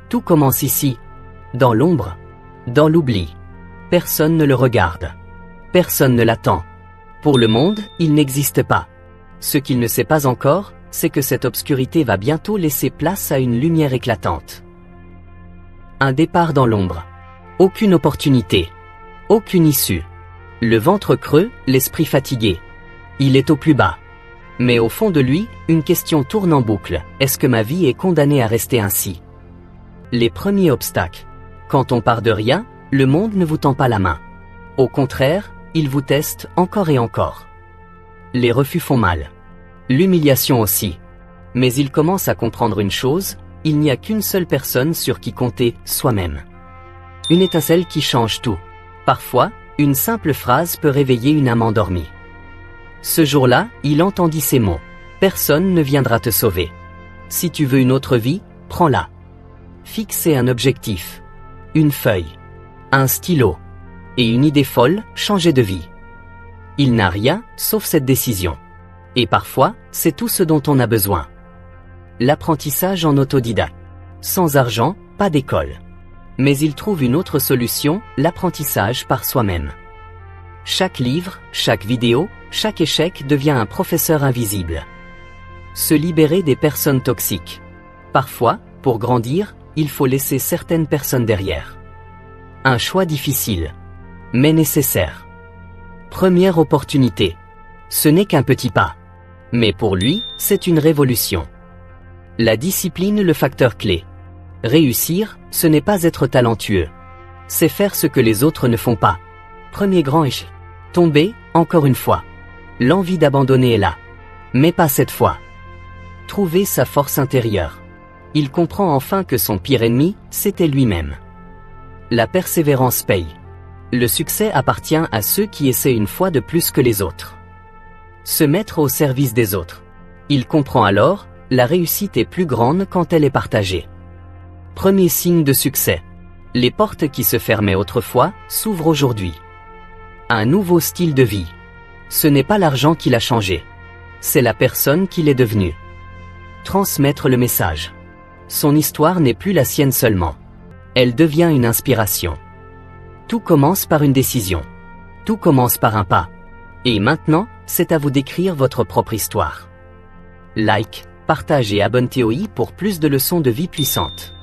Tout commence ici, dans l'ombre, dans l'oubli. Personne ne le regarde. Personne ne l'attend. Pour le monde, il n'existe pas. Ce qu'il ne sait pas encore, c'est que cette obscurité va bientôt laisser place à une lumière éclatante. Un départ dans l'ombre. Aucune opportunité. Aucune issue. Le ventre creux, l'esprit fatigué. Il est au plus bas. Mais au fond de lui, une question tourne en boucle. Est-ce que ma vie est condamnée à rester ainsi? Les premiers obstacles. Quand on part de rien, le monde ne vous tend pas la main. Au contraire, il vous teste encore et encore. Les refus font mal. L'humiliation aussi. Mais il commence à comprendre une chose, il n'y a qu'une seule personne sur qui compter, soi-même. Une étincelle qui change tout. Parfois, une simple phrase peut réveiller une âme endormie. Ce jour-là, il entendit ces mots. Personne ne viendra te sauver. Si tu veux une autre vie, prends-la. Fixez un objectif. Une feuille. Un stylo. Et une idée folle, changer de vie. Il n'a rien, sauf cette décision. Et parfois, c'est tout ce dont on a besoin. L'apprentissage en autodidacte. Sans argent, pas d'école. Mais il trouve une autre solution, l'apprentissage par soi-même. Chaque livre, chaque vidéo, chaque échec devient un professeur invisible. Se libérer des personnes toxiques. Parfois, pour grandir, il faut laisser certaines personnes derrière. Un choix difficile, mais nécessaire. Première opportunité. Ce n'est qu'un petit pas. Mais pour lui, c'est une révolution. La discipline, le facteur clé. Réussir, ce n'est pas être talentueux. C'est faire ce que les autres ne font pas. Premier grand échec. Tomber, encore une fois. L'envie d'abandonner est là. Mais pas cette fois. Trouver sa force intérieure. Il comprend enfin que son pire ennemi, c'était lui-même. La persévérance paye. Le succès appartient à ceux qui essaient une fois de plus que les autres. Se mettre au service des autres. Il comprend alors, la réussite est plus grande quand elle est partagée. Premier signe de succès. Les portes qui se fermaient autrefois, s'ouvrent aujourd'hui. Un nouveau style de vie. Ce n'est pas l'argent qui l'a changé. C'est la personne qu'il est devenu. Transmettre le message. Son histoire n'est plus la sienne seulement. Elle devient une inspiration. Tout commence par une décision. Tout commence par un pas. Et maintenant, c'est à vous d'écrire votre propre histoire. Like, partage et abonnez-vous pour plus de leçons de vie puissantes.